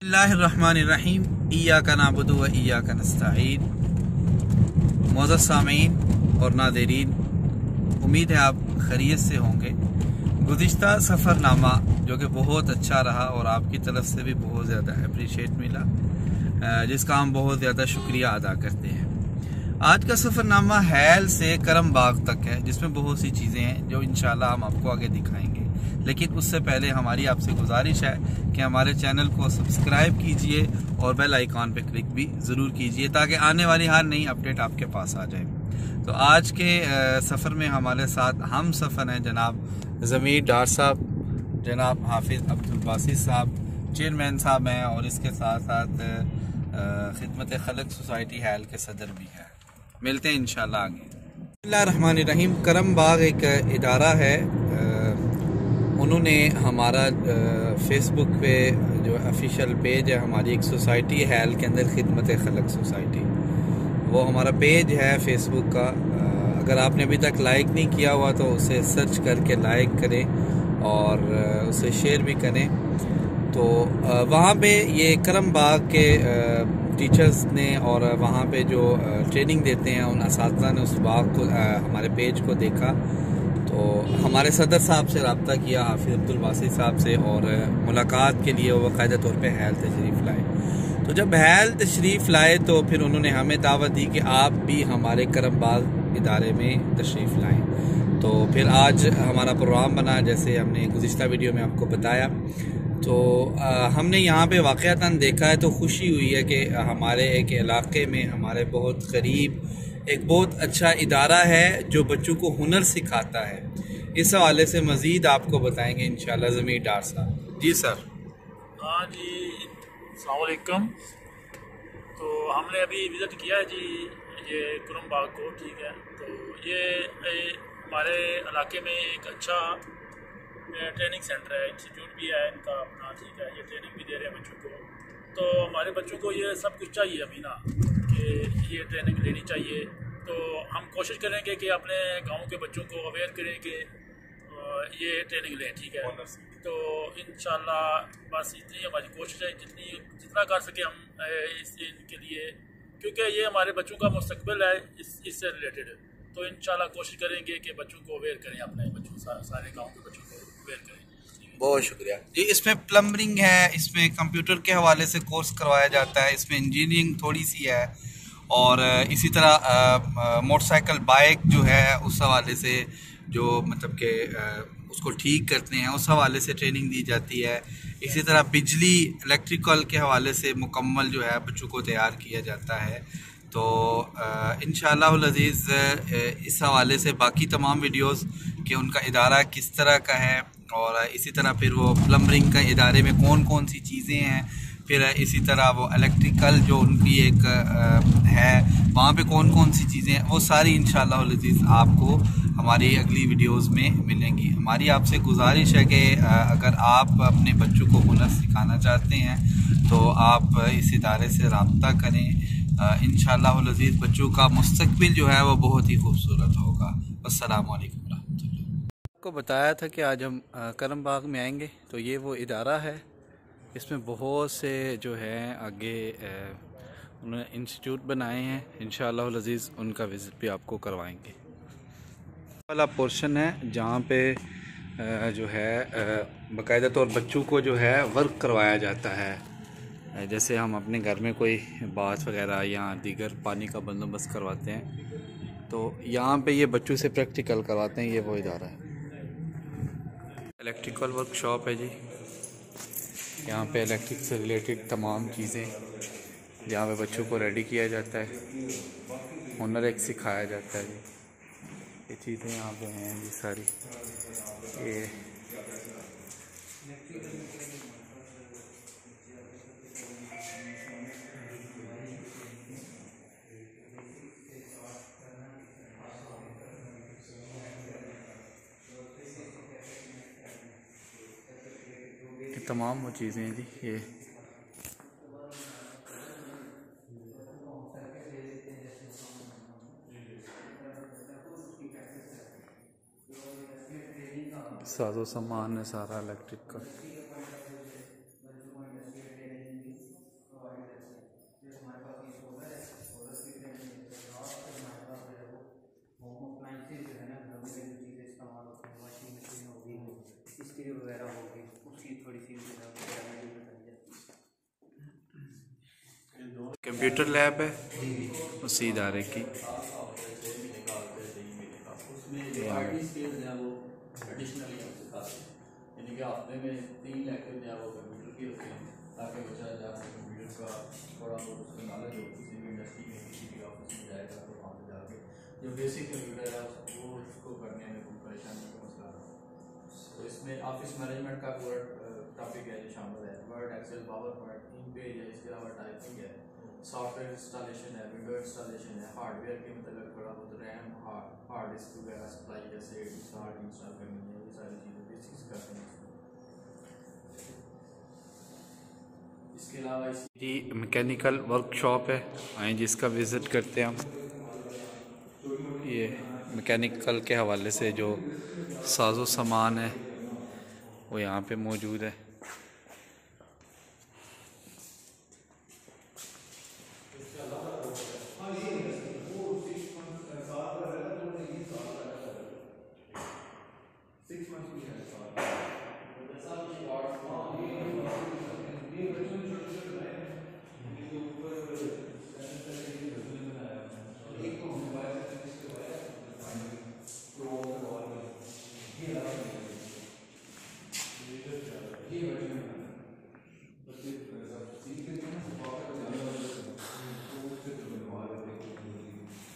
बिस्मिल्लाहिर्रहमानिर्रहीम इय्याका नअबुदु व इय्याका नस्तईन। मौज़ूद सामीन और नाज़रीन, उम्मीद है आप खैरियत से होंगे। गुज़िश्ता सफ़रनामा जो कि बहुत अच्छा रहा और आपकी तरफ से भी बहुत ज़्यादा अप्रिशिएट मिला, जिसका हम बहुत ज़्यादा शुक्रिया अदा करते हैं। आज का सफ़रनामा हैल से करम बाग तक है, जिसमें बहुत सी चीज़ें हैं जो इंशाल्लाह हम आपको आगे दिखाएंगे। लेकिन उससे पहले हमारी आपसे गुजारिश है कि हमारे चैनल को सब्सक्राइब कीजिए और बेल आइकॉन पे क्लिक भी ज़रूर कीजिए ताकि आने वाली हर नई अपडेट आपके पास आ जाए। तो आज के सफ़र में हमारे साथ हम सफ़र हैं जनाब ज़मीर डार साहब, जनाब हाफिज़ अब्दुल बासित साहब, चेयरमैन साहब हैं, और इसके साथ साथ खिदमत खलक सोसाइटी हैल के सदर भी हैं। मिलते हैं इंशाल्लाह आगे। बिस्मिल्लाहिर्रहमानिर्रहीम। करम बाग एक इदारा है, उन्होंने हमारा फेसबुक पे जो ऑफिशियल पेज है, हमारी एक सोसाइटी हैल के अंदर खिदमत खलक सोसाइटी, वो हमारा पेज है फेसबुक का। अगर आपने अभी तक लाइक नहीं किया हुआ तो उसे सर्च करके लाइक करें और उसे शेयर भी करें। तो वहाँ पे ये करम बाग के टीचर्स ने और वहाँ पे जो ट्रेनिंग देते हैं उन असातिज़ा ने उस बाग को, हमारे पेज को देखा, तो हमारे सदर साहब से रब्ता किया, हाफिज़ अब्दुल बासित साहब से, और मुलाकात के लिए वो बाकायदा तौर पे हैल तशरीफ़ लाए। तो जब हैल तशरीफ़ लाए तो फिर उन्होंने हमें दावत दी कि आप भी हमारे करम बाग इदारे में तशरीफ़ लाएँ। तो फिर आज हमारा प्रोग्राम बना, जैसे हमने गुज़िश्ता वीडियो में आपको बताया। तो हमने यहाँ पे वाक़अतन देखा है तो खुशी हुई है कि हमारे एक इलाके में हमारे बहुत करीब एक बहुत अच्छा इदारा है जो बच्चों को हुनर सिखाता है। इस हवाले से मज़ीद आपको बताएंगे इंशाल्लाह ज़मीर डार साहब। जी सर। हाँ जी, अस्सलाम वालेकुम। तो हमने अभी विज़िट किया है जी ये करम बाग को, ठीक है। तो ये हमारे इलाके में एक अच्छा ट्रेनिंग सेंटर है, इंस्टीट्यूट भी है इनका अपना, ठीक है। ये ट्रेनिंग भी दे रहे हैं बच्चों को। तो हमारे बच्चों को ये सब कुछ चाहिए अभी ना, कि ये ट्रेनिंग लेनी चाहिए। तो हम कोशिश करेंगे कि अपने गाँव के बच्चों को अवेयर करें कि ये ट्रेनिंग लें, ठीक है। तो इंशाल्लाह बस इतनी हमारी कोशिश है, जितना कर सके हम इनके लिए, क्योंकि ये हमारे बच्चों का मुस्तकबिल है इससे रिलेटेड। तो इंशाल्लाह कोशिश करेंगे कि बच्चों को अवेयर करें, अपने बच्चों सारे गाँव के बच्चों को अवेयर करें। बहुत शुक्रिया जी। इसमें प्लम्बरिंग है, इसमें कंप्यूटर के हवाले से कोर्स करवाया जाता है, इसमें इंजीनियरिंग थोड़ी सी है, और इसी तरह मोटरसाइकिल बाइक जो है उस हवाले से जो मतलब कि उसको ठीक करते हैं उस हवाले से ट्रेनिंग दी जाती है। इसी तरह बिजली इलेक्ट्रिकल के हवाले से मुकम्मल जो है बच्चों को तैयार किया जाता है। तो इंशाअल्लाह अज़ीज़ इस हवाले से बाकी तमाम वीडियोस कि उनका इदारा किस तरह का है, और इसी तरह फिर वो प्लम्बरिंग का इदारे में कौन कौन सी चीज़ें हैं, फिर इसी तरह वो इलेक्ट्रिकल जो उनकी एक है वहाँ पे कौन कौन सी चीज़ें हैं, वो सारी इंशाअल्लाह अज़ीज़ आपको हमारी अगली वीडियोस में मिलेंगी। हमारी आपसे गुजारिश है कि अगर आप अपने बच्चों को हुनर सिखाना चाहते हैं तो आप इस इदारे से रब्ता करें। इंशाअल्लाह अज़ीज़ बच्चों का मुस्तकबिल जो है वो बहुत ही खूबसूरत होगा। अस्सलामु अलैकुम रहमतुल्लाह। आपको बताया था कि आज हम करम बाग में आएंगे, तो ये वो इदारा है, इसमें बहुत से जो है आगे उन्होंने इंस्टीट्यूट बनाए हैं। इंशाअल्लाह अज़ीज़ उनका विज़िट भी आपको करवाएंगे। वाला पोर्शन है जहाँ पे जो है बाकायदा तौर बच्चों को जो है वर्क करवाया जाता है। जैसे हम अपने घर में कोई बाथ वगैरह या दीगर पानी का बंदोबस्त करवाते हैं, तो यहाँ पे ये बच्चों से प्रैक्टिकल करवाते हैं। ये वो इदारा है, इलेक्ट्रिकल वर्कशॉप है जी। यहाँ पे इलेक्ट्रिक से रिलेटेड तमाम चीज़ें जहाँ पे बच्चों को रेडी किया जाता है, हुनर एक सिखाया जाता है जी। ये चीज़ें यहाँ पे हैं जी सारी। ये तमाम वो चीज़ें हैं जी। ये साजो सामान है सारा इलेक्ट्रिक का। कंप्यूटर लैब है उसी इदारे की। यानी कि हफ्ते में 3 लेक्चर जो है वो कंप्यूटर के होते हैं ताकि बच्चा जाकर कंप्यूटर का थोड़ा बहुत उसका नॉलेज हो, किसी भी इंडस्ट्री में किसी भी ऑफिस में जाएगा तो वहाँ पर जाके जो बेसिक कंप्यूटर है वो उसको करने में कोई परेशानी का मसला ना हो। तो इसमें ऑफिस मैनेजमेंट का पूरा टॉपिक है जो शामिल है, Word, Excel, PowerPoint, InPage है, इसके अलावा टाइपिंग है, सॉफ्टवेयर इंस्टॉलेशन है, विंडो इंस्टॉलेशन है, हार्डवेयर के मतलब थोड़ा बहुत रैम, हार्ड डिस्क वगैरह सप्लाई जैसे इंस्टॉल करनी है, ये सारी चीज़ें बेसिक्स करते हैं। इसके अलावा जी मैकेनिकल वर्कशॉप है, आए जिसका विज़िट करते हैं हम। ये मैकेनिकल के हवाले से जो साजो सामान है वो यहाँ पे मौजूद है।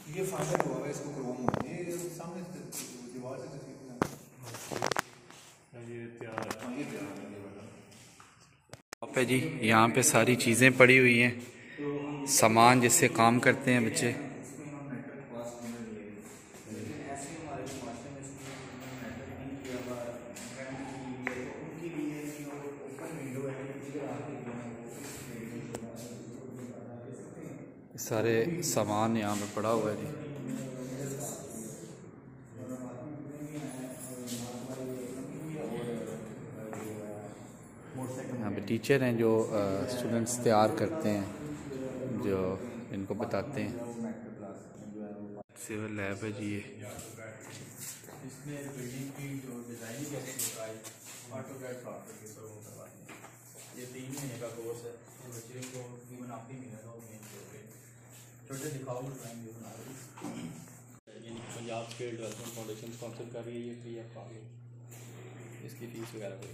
ये फाइनल हुआ है इसको क्रोम ये सामने दीवार से ये तैयार है जी। यहाँ पे सारी चीज़ें पड़ी हुई हैं, सामान जिससे काम करते हैं बच्चे। सारे सामान यहाँ पे पड़ा हुआ है जी। यहाँ पे टीचर हैं जो स्टूडेंट्स तैयार करते हैं, जो इनको बताते हैं। सिविल लैब है जी ये। इसमें बिल्डिंग की जो डिज़ाइनिंग है ऑटोकैड सॉफ्टवेयर के थ्रू करवानी है। ये 3 महीने का कोर्स है, ये बच्चे को तकरीबन आप ही महीने का छोटे दिखाओ ड्राइंग जो बना रही है। ये Punjab skill development foundation sponsor कर रही है ये फ्री ऑफ कॉस्ट, इसकी फीस वगैरह कोई